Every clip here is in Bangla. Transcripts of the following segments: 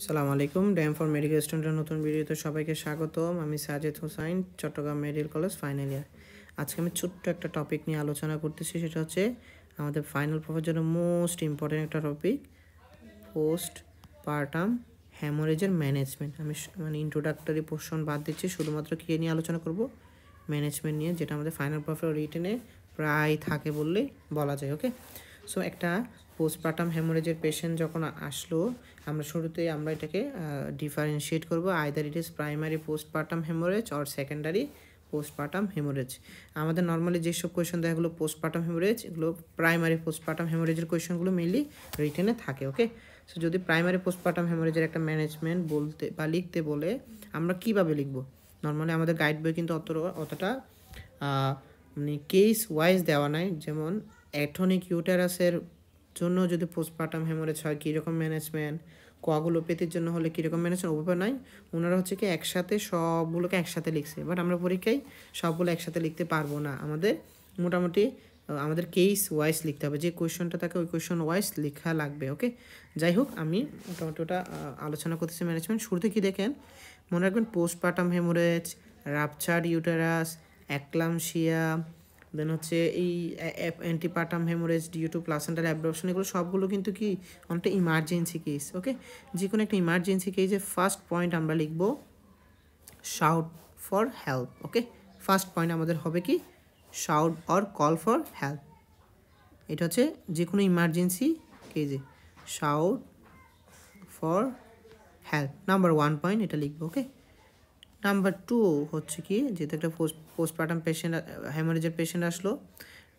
আসসালামু আলাইকুম। ড্যাম ফর মেডিকেল স্টুডেন্টের নতুন ভিডিওতে সবাইকে স্বাগতম। আমি Sajed Hossain, Chittagong medical college final year. আজকে আমি ছোট্ট একটা টপিক নিয়ে আলোচনা করতেছি, সেটা হচ্ছে আমাদের ফাইনাল পড়ার জন্য মোস্ট ইম্পর্টেন্ট একটা টপিক, পোস্ট পার্টাম হ্যামোরেজের ম্যানেজমেন্ট। আমি ইন্ট্রোডাক্টরি পোর্শন বাদ দিচ্ছি, শুধুমাত্র কী নিয়ে আলোচনা করব, ম্যানেজমেন্ট নিয়ে, যেটা আমাদের ফাইনাল পরীক্ষার রিটেনে প্রায় থাকে বললেই বলা যায়। ওকে, সো একটা পোস্টপার্টাম হ্যামোরেজের পেশেন্ট যখন আসলো, আমরা শুরুতেই আমরা এটাকে ডিফারেন্সিয়েট করব, either it is primary postpartum haemorrhage or secondary postpartum haemorrhage. আমাদের নর্মালি যেসব কোয়েশন দেয় এগুলো পোস্টপার্টাম হ্যামোরেজ, এগুলো প্রাইমারি পোস্টপার্টাম হ্যামোরেজের কোয়েশনগুলো মেনলি রিটেনে থাকে। ওকে, সো যদি প্রাইমারি পোস্টপার্টাম হ্যামোরেজের একটা ম্যানেজমেন্ট বলতে বা লিখতে বলে, আমরা কীভাবে লিখব? নর্মালি আমাদের গাইড বই কিন্তু অতটা মানে কেস ওয়াইজ দেওয়া নাই। যেমন অ্যাটনিক ইউটেরাসের জন্য যদি পোস্টপার্টাম হ্যামোরেজ হয় কীরকম ম্যানেজমেন্ট, কোয়াগুলোপ্যাথির জন্য হলে কীরকম ম্যানেজমেন্ট, ওভাবে নাই। ওনারা হচ্ছে কি একসাথে সবগুলোকে একসাথে লিখছে, বাট আমরা পরীক্ষায় সবগুলো একসাথে লিখতে পারবো না। আমাদের মোটামুটি আমাদের কেস ওয়াইজ লিখতে হবে, যে কোয়েশনটা থাকে ওই কোয়েশন ওয়াইজ লেখা লাগবে। ওকে, যাই হোক, আমি মোটামুটি ওটা আলোচনা করতেছি। ম্যানেজমেন্ট শুরুতে কি দেখেন, মনে রাখবেন postpartum haemorrhage, ruptured uterus, eclampsia, then হচ্ছে এই antepartum haemorrhage due to placental abruption, এগুলো সবগুলো কিন্তু কি অনেকটা ইমার্জেন্সি কেস। ওকে, যে কোনো একটা ইমার্জেন্সি কেসে ফার্স্ট পয়েন্ট আমরা লিখব shout for help. Okay, first point আমাদের হবে কি shout or call for help. এটা হচ্ছে যে কোনো ইমার্জেন্সি কেসে shout for help, number 1 point এটা লিখবো। ওকে, নাম্বার 2 হচ্ছে কি, যেহেতু একটা পোস্টপার্টাম পেশেন্ট হ্যামোরেজের পেশেন্ট আসলো,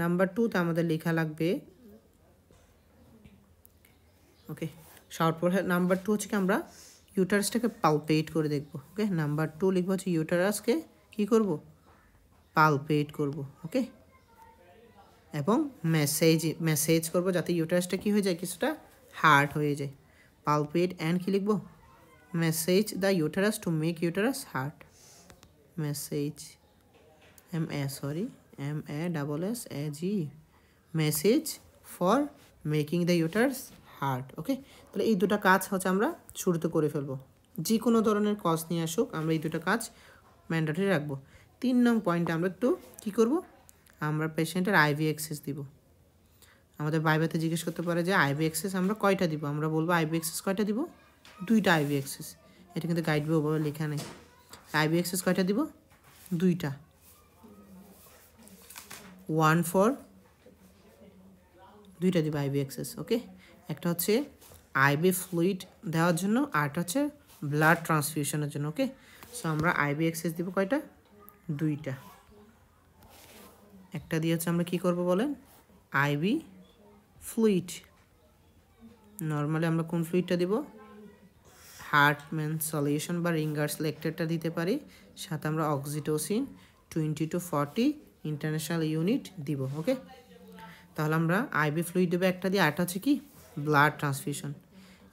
নাম্বার 2তে আমাদের লেখা লাগবে okay shout for help. Number 2 হচ্ছে কি আমরা ইউটারাসটাকে পালপেট করে দেখবো। ওকে, নাম্বার 2 লিখবো হচ্ছে ইউটারাসকে কী করব, পালপেট করব। ওকে, এবং মেসেজ করব যাতে ইউটারাসটা কী হয়ে যায়, কিছুটা হার্ড হয়ে যায়। পালপেট অ্যান্ড কী লিখবো, message the uterus to make uterus hard. Message MASSAGE message for making the uterus hard. ওকে, তাহলে এই দুটো কাজ হচ্ছে আমরা শুরুতে করে ফেলবো। যে কোনো ধরনের কজ নিয়ে আসুক, আমরা এই দুটো কাজ ম্যান্ডেটরি রাখবো। 3 নং পয়েন্টে আমরা একটু কী করব, আমরা পেশেন্টের আইভি অ্যাক্সেস দিব। আমাদের বাইবাতে জিজ্ঞেস করতে পারে যে আইভি অ্যাক্সেস আমরা কয়টা দিব, আমরা বলবো আইভি অ্যাক্সেস কয়টা দিব, 2টা আইভি অ্যাক্সেস। এটা কিন্তু গাইড বই ওভাবে লেখা নেই। আইভি অ্যাক্সেস কয়টা দিব, 2টা, 1 ফর 2টা দিব আইভি অ্যাক্সেস। ওকে, একটা হচ্ছে আইভি ফ্লুইড দেওয়ার জন্য, আরটা হচ্ছে ব্লাড ট্রান্সফিউশনের জন্য। ওকে, সো আমরা আইভি অ্যাক্সেস দিব কয়টা, 2টা। একটা দিয়ে হচ্ছে আমরা কী করবো বলেন, আইভি ফ্লুইড। নর্মালি আমরা কোন ফ্লুইডটা দিব, হার্টম্যান সলিউশন বা রিঙ্গার্স লেকটারটা দিতে পারি, সাথে আমরা অক্সিটোসিন 20 to 40 ইন্টারন্যাশনাল ইউনিট দিব। ওকে, তাহলে আমরা আইভি ফ্লুইড দেবো একটা দিয়ে, আরটা হচ্ছে কি ব্লাড ট্রান্সফিউশন।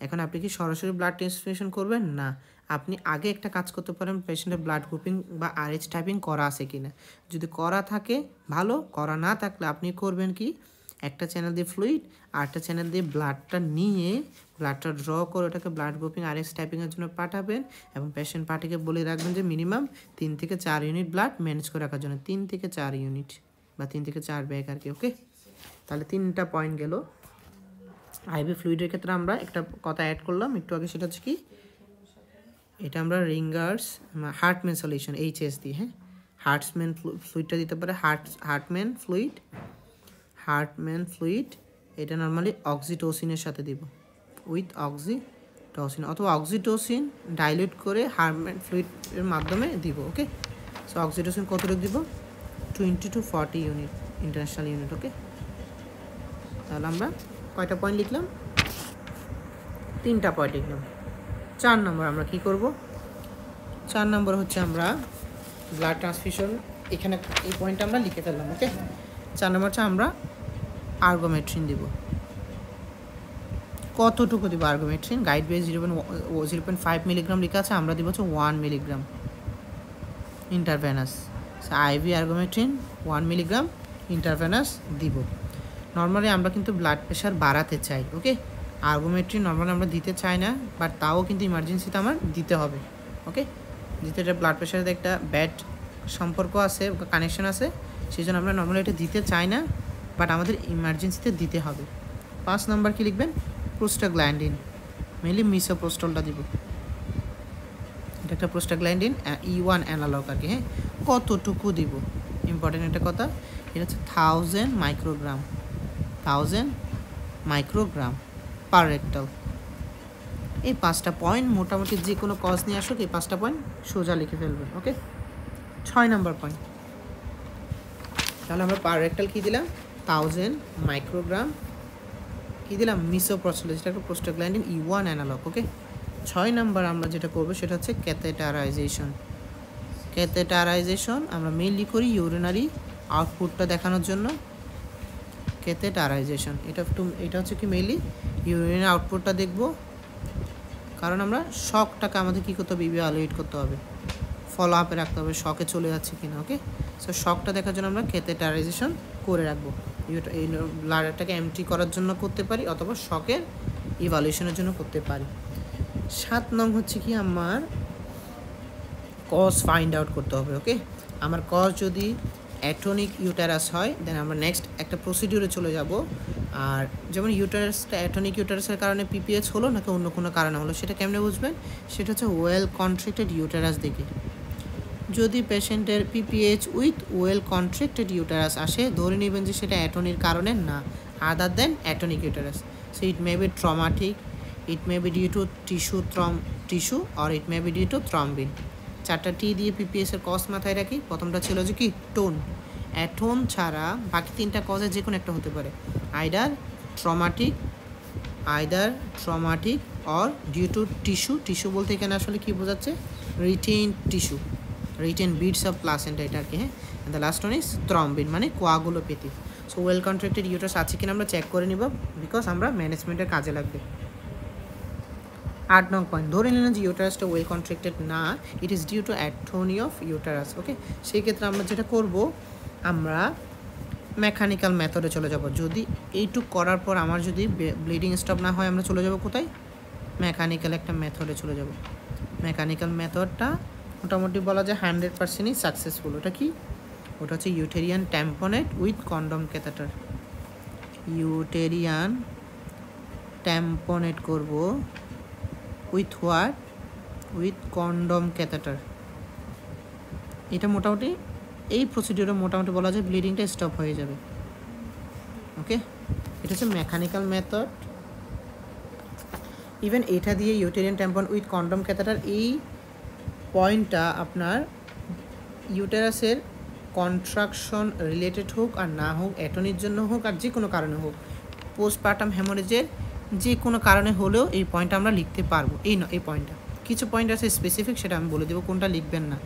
এখন আপনি কি সরাসরি ব্লাড ট্রান্সফিউশন করবেন না, আপনি আগে একটা কাজ করতে পারেন, পেশেন্টের ব্লাড গ্রুপিং বা আরএইচ টাইপিং করা আছে কি না। যদি করা থাকে ভালো, করা না থাকলে আপনি করবেন কি, একটা চ্যানেল দিয়ে ফ্লুইড আর একটা চ্যানেল দিয়ে ব্লাডটা নিয়ে ব্লাডটা ড্র করে ওটাকে ব্লাড গ্রুপিং আরএস টাইপিংয়ের জন্য পাঠাবেন, এবং পেশেন্ট পার্টিকে বলে রাখবেন যে মিনিমাম 3 থেকে 4 ইউনিট ব্লাড ম্যানেজ করে রাখার জন্য, 3 থেকে 4 ইউনিট বা 3 থেকে 4 ব্যাগ আর কি। ওকে, তাহলে 3টা পয়েন্ট গেল। আইভি ফ্লুইডের ক্ষেত্রে আমরা একটা কথা অ্যাড করলাম একটু আগে, সেটা হচ্ছে কি, এটা আমরা রিঙ্গার্স হার্টম্যান সলিউশন এইচএস দিয়ে, হ্যাঁ, হার্টম্যান ফ্লুইডটা দিতে পারে, হার্টম্যান ফ্লুইড। এটা নর্মালি অক্সিটোসিনের সাথে দিব, উইথ অক্সিটোসিন, অথবা অক্সিটোসিন ডাইলিউট করে হার্টম্যান ফ্লুইডের মাধ্যমে দিব। ওকে, সো অক্সিটোসিন কতটুকু দিব, 20 to 40 ইউনিট ইন্টারন্যাশনাল ইউনিট। ওকে, তাহলে আমরা কয়টা পয়েন্ট লিখলাম, 3টা পয়েন্ট লিখলাম। 4 নম্বর আমরা কি করব, 4 নম্বর হচ্ছে আমরা ব্লাড ট্রান্সফিউশন, এখানে এই পয়েন্টটা আমরা লিখে ফেললাম। ওকে, 4 নম্বর হচ্ছে আমরা আর্গোমেট্রিন দিব। কতটুকু দিব আর্গোমেট্রিন, গাইড বেস 0.5 মিলিগ্রাম লেখা আছে, আমরা দিব হচ্ছে 1 milligram intravenous. IV ergometrine 1 milligram intravenous দিব। নর্মালি আমরা কিন্তু ব্লাড প্রেশার বাড়াতে চাই। ওকে, আর্গোমেট্রি নর্মালি আমরা দিতে চাই না, বাট তাও কিন্তু ইমার্জেন্সিতে আমার দিতে হবে। ওকে, যেহেতু এটা ব্লাড প্রেশারের একটা ব্যাড সম্পর্ক আছে, কানেকশন আছে, সেই জন্য আমরা নর্মালি এটা দিতে চাই না, বাট আমাদের ইমার্জেন্সিতে দিতে হবে। 5 নাম্বার কি লিখবেন? প্রোস্টাগ্ল্যান্ডিন, মেনলি মিসোপ্রোস্টলটা দিব। এটা একটা প্রোস্টাগ্ল্যান্ডিন E1 অ্যানালগ আর কি। হ্যাঁ, কতটুকু দিব ইম্পর্টেন্ট একটা কথা, এটা হচ্ছে 1000 মাইক্রোগ্রাম, 1000 মাইক্রোগ্রাম পার রেক্টাল। এই 5টা পয়েন্ট মোটামুটি যে কোনো কজ নিয়ে আসুক, এই 5টা পয়েন্ট সোজা লিখে ফেলবেন। ওকে, 6 নাম্বার পয়েন্ট, তাহলে আমরা পার রেক্টাল কী দিলাম? 1000 মাইক্রোগ্রাম। কী দিলাম? মিসোপ্রোস্টল, যেটা একটা প্রোস্টাগ্ল্যান্ডিন E1 অ্যানালগ। ওকে, 6 নাম্বার আমরা যেটা করবো সেটা হচ্ছে ক্যাথেটারাইজেশন। ক্যাথেটারাইজেশন আমরা মেইনলি করি ইউরিনারি আউটপুটটা দেখানোর জন্য। ক্যাথেটারাইজেশন এটা হচ্ছে কি মেইনলি ইউরিনারি আউটপুটটা দেখব, কারণ আমরা শকটাকে আমাদের কী করতে হবে? ইভ্যালুয়েট করতে হবে, ফলো আপে রাখতে হবে, শকে চলে যাচ্ছে কিনা। ওকে, সো শকটা দেখার জন্য আমরা ক্যাথেটারাইজেশন করে রাখবো। এই ব্লাডারটাকে এমটি করার জন্য করতে পারি, অথবা শকের ইভ্যালুয়েশনের জন্য করতে পারি। 7 নং হচ্ছে কি আমার কজ ফাইন্ড আউট করতে হবে। ওকে, আমার কজ যদি অ্যাটনিক ইউটারাস হয়, দেন আমরা নেক্সট একটা প্রসিডিউরে চলে যাব। আর যেমন ইউটারাসটা অ্যাটনিক ইউটারাসের কারণে পিপিএইচ হলো নাকি অন্য কোনো কারণে হলো, সেটা কেমনে বুঝবেন? সেটা হচ্ছে ওয়েল কন্ট্রাক্টেড ইউটারাস দেখে। যদি পেশেন্টের PPH with well contracted uterus আসে, ধরে নেবেন যে সেটা অ্যাটনির কারণে না, other than atonic uterus. So it may be traumatic, it may be due to tissue or it may be due to thrombin. 4টা টি দিয়ে পিপিএসের কজ মাথায় রাখি। প্রথমটা ছিল যে কি? টোন। অ্যাটোন ছাড়া বাকি 3টা কজে যে কোনো একটা হতে পারে, either traumatic or due to tissue বলতে এখানে আসলে কি বোঝাচ্ছে? Retain tissue, retain bits of placenta এটা আর কি। হ্যাঁ, the last one is thrombin মানে coagulopathy. So well contracted uterus আছে কিনা আমরা চেক করে নিব, বিকজ আমরা ম্যানেজমেন্টের কাজে লাগবে। 8 নং পয়েন্ট, ধরে নিলাম যে ইউটারাসটা ওয়েল কন্ট্রাক্টেড না, it is due to atony of uterus. Okay, সেই ক্ষেত্রে আমরা যেটা করব, আমরা মেকানিক্যাল মেথডে চলে যাব। যদি এইটুক করার পর আমার যদি ব্লিডিং স্টপ না হয়, আমরা চলে যাব কোথায়? মেকানিক্যাল একটা মেথডে চলে যাব। মেকানিক্যাল মেথডটা মোটামুটি বলা যায় 100%ই সাকসেসফুল। ওটা কি? ওটা হচ্ছে ইউটেরিয়ান ট্যাম্পনেট উইথ কন্ডম ক্যাথেটার। ইউটেরিয়ান ট্যাম্পনেট করব with what? With condom catheter. এটা মোটামুটি এই প্রসিডিউরে মোটামুটি বলা যায় ব্লিডিংটা স্টপ হয়ে যাবে। ওকে, এটা হচ্ছে মেকানিক্যাল মেথড। ইভেন এটা দিয়ে ইউটেরিয়ান ট্যাম্পন উইথ কন্ডম ক্যাথেটার, এই পয়েন্টটা আপনার ইউটেরাসের কন্ট্রাকশন রিলেটেড হোক আর না হোক, অ্যাটনির জন্য হোক আর যে কোনো কারণে হোক, পোস্টপার্টাম হ্যামোরেজের যে কোনো কারণে হলেও এই পয়েন্টটা আমরা লিখতে পারবো। এই পয়েন্টটা, কিছু পয়েন্ট আছে স্পেসিফিক, সেটা আমি বলে দেবো কোনটা লিখবেন না।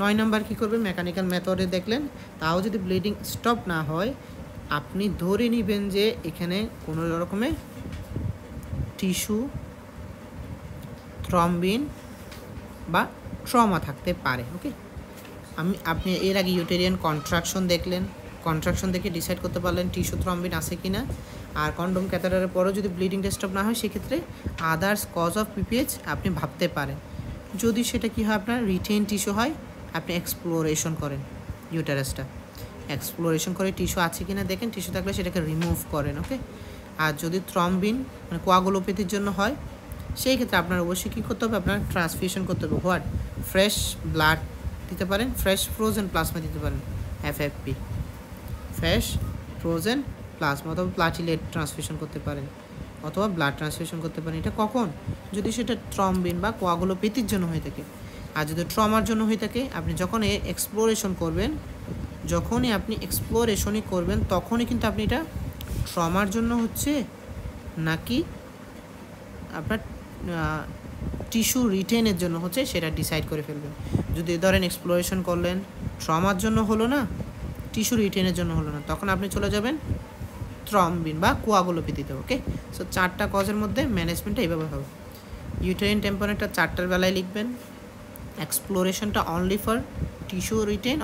9 নাম্বার কী করবেন? মেকানিক্যাল মেথডে দেখলেন, তাও যদি ব্লিডিং স্টপ না হয়, আপনি ধরে নেবেন যে এখানে কোনো রকমের টিস্যু, থ্রম্বিন বা ট্রমা থাকতে পারে। ওকে, আপনি এর আগে ইউটেরিয়ান কন্ট্রাকশন দেখলেন, কন্ট্রাকশন দেখে ডিসাইড করতে পারলেন টিস্যু থ্রম্বিন আছে কি না। আর কন্ডম ক্যাথেটারের পরেও যদি ব্লিডিং স্টপ না হয়, সেক্ষেত্রে আদার্স কজ অফ পিপিএইচ আপনি ভাবতে পারেন। যদি সেটা কি হয়, আপনার রিটেইন টিস্যু হয়, আপনি এক্সপ্লোরেশন করেন, ইউটারাসটা এক্সপ্লোরেশন করে টিস্যু আছে কি না দেখেন, টিস্যু থাকলে সেটাকে রিমুভ করেন। ওকে, আর যদি থ্রম্বিন মানে কোয়াগুলোপ্যাথির জন্য হয়, সেই ক্ষেত্রে আপনার অবশ্যই কী করতে হবে? আপনার ট্রান্সফিউশন করতে হবে। হোয়াট? ফ্রেশ ব্লাড দিতে পারেন, ফ্রেশ ফ্রোজেন প্লাজমা দিতে পারেন, FFP, ফ্রেশ ফ্রোজেন প্লাজমা, অথবা প্লাটিলেট ট্রান্সফিউশন করতে পারেন, অথবা ব্লাড ট্রান্সফিউশন করতে পারেন। এটা কখন? যদি সেটা থ্রম্বিন বা কোয়াগুলোপ্যাথির জন্য হয়ে থাকে। আর যদি ট্রমার জন্য হয়ে থাকে, আপনি যখন এক্সপ্লোরেশন করবেন, তখনই কিন্তু আপনি এটা ট্রমার জন্য হচ্ছে নাকি আপনার টিস্যু রিটেনের জন্য হচ্ছে সেটা ডিসাইড করে ফেলবেন। যদি ধরেন এক্সপ্লোরেশন করলেন, ট্রমার জন্য হলো না, টিস্যু রিটেনের জন্য হলো না, তখন আপনি চলে যাবেন থ্রম্বিন বা কোয়াগুলোপ্যাথিতে। ওকে, সো 4টা কজের মধ্যে ম্যানেজমেন্টটা এইভাবে হবে। ইউটেরিন টেম্পারেচারটা 4টার বেলায় লিখবেন, এক্সপ্লোরেশনটা অনলি ফর টিস্যু রিটেন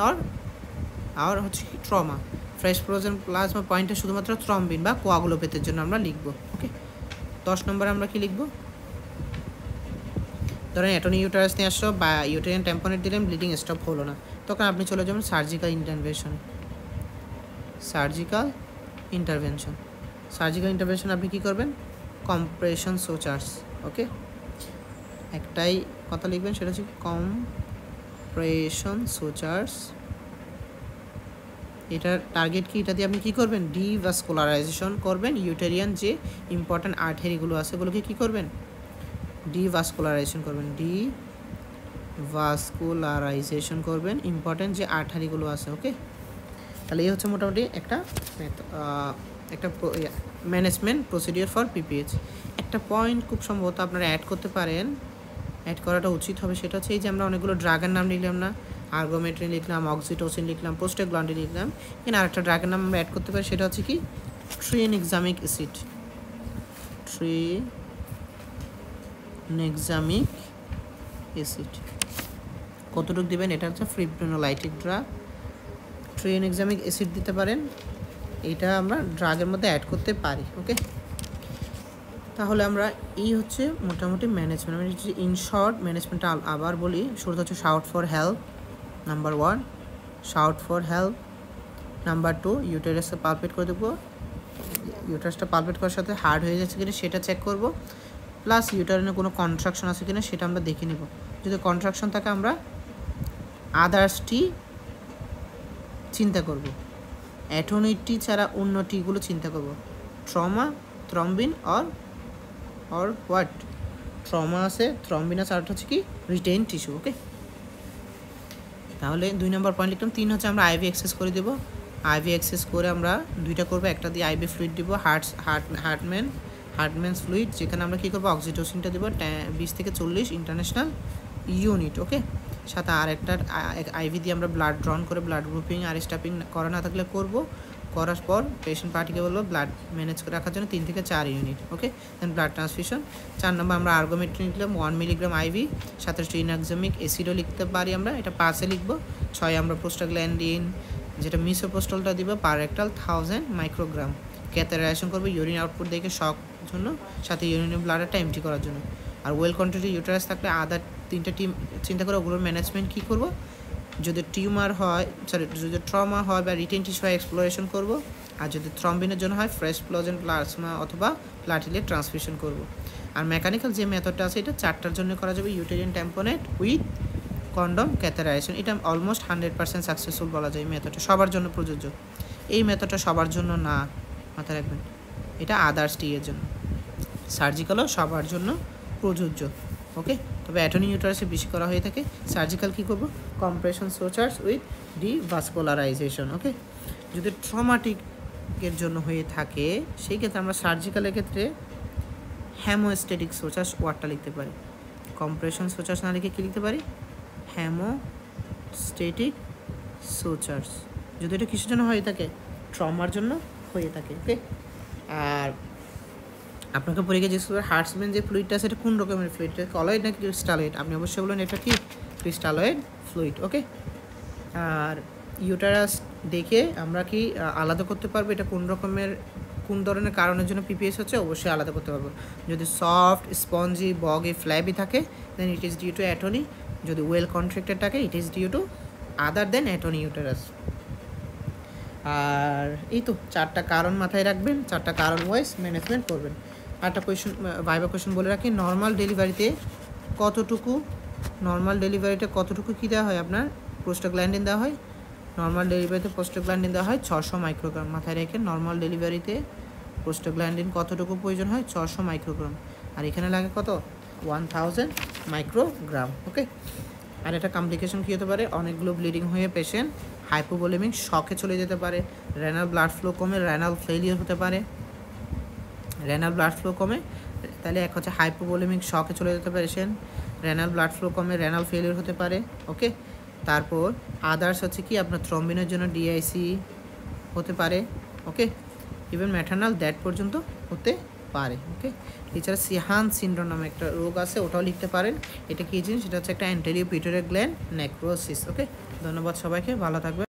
আর হচ্ছে ট্রমা, ফ্রেশ ফ্রোজেন প্লাজমা পয়েন্টটা শুধুমাত্র থ্রম্বিন বা কোয়াগুলোপ্যাথির জন্য আমরা লিখব। ওকে, 10 নম্বরে আমরা কি লিখব? ধরেন অ্যাটনি ইউটারাস নিয়ে আসছো বা ইউটেরিয়ান ট্যাম্পনেট দিলেন, ব্লিডিং স্টপ হলো না, তখন আপনি চলে যাবেন সার্জিক্যাল ইন্টারভেনশনে। সার্জিক্যাল ইন্টারভেনশন আপনি কী করবেন? কম্প্রেশন সুচার্স। ওকে, একটাই কথা লিখবেন, সেটা হচ্ছে কম্প্রেশন সুচার্স। এটার টার্গেট কি? এটা দিয়ে আপনি কী করবেন? ডিভাস্কুলারাইজেশন করবেন। ইউটেরিয়ান যে ইম্পর্ট্যান্ট আর্টারিগুলো আছে ওগুলোকে কী করবেন? ডিভাস্কুলারাইজেশন করবেন ইম্পর্ট্যান্ট যে আর্টারিগুলো আছে। ওকে, তাহলে এই হচ্ছে মোটামুটি একটা ম্যানেজমেন্ট প্রসিডিওর ফর পিপিএইচ। একটা পয়েন্ট খুব সম্ভবত আপনারা অ্যাড করতে পারেন, অ্যাড করাটা উচিত হবে, সেটা হচ্ছে এই যে আমরা অনেকগুলো ড্রাগের নাম লিখলাম না, আর্গোমেট্রিন লিখলাম, অক্সিটোসিন লিখলাম, প্রোস্টাগ্ল্যান্ডিন লিখলাম, এখানে আরেকটা ড্রাগের নাম আমরা অ্যাড করতে পারি, সেটা হচ্ছে কি? ট্রিনেক্সামিক অ্যাসিড। কতটুকু দিবেন? এটা হচ্ছে ফিব্রিনোলাইটিক ড্রাগ। ট্রিনেক্সামিক অ্যাসিড দিতে পারেন, এটা আমরা ড্রাগের মধ্যে অ্যাড করতে পারি। ওকে, তাহলে আমরা এই হচ্ছে মোটামুটি ম্যানেজমেন্ট। ইন শর্ট ম্যানেজমেন্টটা আবার বলি, শুরুতে হচ্ছে shout for help, number 1 shout for help. Number 2 ইউটেরাসকে পালপেট করে দেবো, ইউটেরাসটা পালপেট করার সাথে হার্ড হয়ে যাচ্ছে কিনা সেটা চেক করব, প্লাস ইউটেরানে কোনো কন্ট্রাকশন আছে কিনা সেটা আমরা দেখে নেব। যদি কন্ট্রাকশন থাকে আমরা আদার্সটি চিন্তা করব, অ্যাটনিটি ছাড়া অন্য টিগুলো চিন্তা করব। Trauma, thrombin or what? Trauma আছে, থ্রম্বিন আছে, আরেকটা হচ্ছে কি? Retain tissue. ওকে, তাহলে 2 নম্বর পয়েন্ট লিখলাম। 3 হচ্ছে আমরা আইভি অ্যাক্সেস করে দেবো। আইভি অ্যাক্সেস করে আমরা দুইটা করবো, একটা দিয়ে আইভি ফ্লুইড দিব, হার্টম্যানস ফ্লুইড, যেখানে আমরা কী করবো? অক্সিটোসিনটা দেবো 20 থেকে 40 ইন্টারন্যাশনাল ইউনিট। ওকে, সাথে আর একটা আইভি দিয়ে আমরা ব্লাড ড্রন করে ব্লাড গ্রুপিং আর স্টাপিং করা না থাকলে করবো। করার পর পেশেন্ট পার্টিকে বলবো ব্লাড ম্যানেজ করে রাখার জন্য 3 থেকে 4 ইউনিট। ওকে, দেন ব্লাড ট্রান্সফিউশন। 4 নম্বর আমরা আর্গোমেট্রিন লিখলাম 1 মিলিগ্রাম আইভি, সাথে ট্রিনেক্সামিক অ্যাসিডও লিখতে পারি আমরা, এটা 5-এ লিখবো। 6 আমরা প্রোস্টাগ্ল্যান্ডিন, যেটা মিসোপোস্টলটা দিব পার রেক্টাল 1000 মাইক্রোগ্রাম। ক্যাথেটারাইজেশন করবো ইউরিন আউটপুট দেখে শক জন্য, সাথে ইউরিনের ব্লাডারটা এমটি করার জন্য। আর ওয়েল কোয়ান্টিটি ইউটারাস থাকলে আদার 3টা টিম চিন্তা করে ওগুলোর ম্যানেজমেন্ট কী করবো? যদি টিউমার হয়, যদি ট্রমা হয় বা রিটেন টিস্যু হয় এক্সপ্লোরেশন করবো, আর যদি থ্রম্বিনের জন্য হয় ফ্রেশ ফ্লোজেন প্লাজমা অথবা প্লাটিলেট ট্রান্সফিউশন করবো। আর মেকানিক্যাল যে মেথডটা আছে এটা 4টার জন্য করা যাবে, ইউটেরিয়ান ট্যাম্পনেট উইথ কন্ডম ক্যাথেটারাইজেশন। এটা অলমোস্ট 100% সাকসেসফুল বলা যায়। এই মেথডটা সবার জন্য প্রযোজ্য, এই মেথডটা সবার জন্য না, মাথায় রাখবেন, এটা আদার্স টি এর জন্য। সার্জিক্যালও সবার জন্য প্রযোজ্য। ওকে, তবে অ্যাটনি ইউটারাসে বেশি করা হয়ে থাকে। সার্জিক্যাল কী করবো? Compression সুচার্স with ডিভাস্কুলারাইজেশন। ওকে, যদি ট্রমাটিকের জন্য হয়ে থাকে সেই ক্ষেত্রে আমরা সার্জিক্যালের ক্ষেত্রে হ্যামোস্টেটিক সুচার্স ওয়ার্ডটা লিখতে পারি। কম্প্রেশন সুচার্স না লিখে কী লিখতে পারি? হ্যামোস্টেটিক সুচার্স। যদি এটা কিসের জন্য হয়ে থাকে? ট্রমার জন্য হয়ে থাকে। ওকে, আর আপনাকে পরীক্ষা জিজ্ঞেস করবে হার্টসম্যান যে ফ্লুইডটা আছে এটা কোন রকমের ফ্লুইড, এটা কলয়েড নাকি ক্রিস্টালয়েড? আপনি অবশ্যই বলবেন এটা কি? Crystalloid fluid. ওকে, আর ইউটারাস দেখে আমরা কি আলাদা করতে পারবো এটা কোন ধরনের কারণের জন্য পিপিএস হচ্ছে? অবশ্যই আলাদা করতে পারবো। যদি সফট, স্পঞ্জি, বগি, ফ্ল্যাবি থাকে then it is due to atony. যদি ওয়েল কন্ট্রাক্টেড থাকে it is due to other than atony uterus. আর এই তো 4টা কারণ মাথায় রাখবেন, 4টা কারণ ওয়াইজ ম্যানেজমেন্ট করবেন। একটা কোয়েশ্চেন, ভাইবা কোয়েশ্চেন বলে রাখি, নর্মাল ডেলিভারিতে কতটুকু কী দেওয়া হয়? আপনার প্রোস্টাগ্ল্যান্ডিন দেওয়া হয়। নর্মাল ডেলিভারিতে প্রোস্টাগ্ল্যান্ডিন দেওয়া হয় 600 মাইক্রোগ্রাম। মাথায় রেখে নর্মাল ডেলিভারিতে প্রোস্টাগ্ল্যান্ডিন কতটুকু প্রয়োজন হয়? 600 মাইক্রোগ্রাম। আর এখানে লাগে কত? 1000 মাইক্রোগ্রাম। ওকে, আর এটা কমপ্লিকেশন কী হতে পারে? অনেকগুলো ব্লিডিং হয়ে পেশেন্ট হাইপোভলিমিক শকে চলে যেতে পারে, রেনাল ব্লাড ফ্লো কমে রেনাল ফেলিয়ার হতে পারে। রেনাল ব্লাড ফ্লো কমে তাহলে এক হচ্ছে হাইপোভলিমিক শকে চলে যেতে পারে পেশেন্ট, রেনাল ব্লাড ফ্লো কমে রেনাল ফেলিয়ার হতে পারে। ওকে, তারপর আদার্স হচ্ছে কি আপনার থ্রম্বিনের জন্য ডিআইসি হতে পারে। ওকে, ইভেন ম্যাটার্নাল ডেথ পর্যন্ত হতে পারে। ওকে, এছাড়া সিহান সিনড্রোম নামে একটা রোগ আছে, ওটাও লিখতে পারেন। এটা কী জিনিস? সেটা হচ্ছে একটা অ্যান্টেরিও পিটুইটারি গ্ল্যান্ড নেক্রোসিস। ওকে, ধন্যবাদ সবাইকে, ভালো থাকবেন।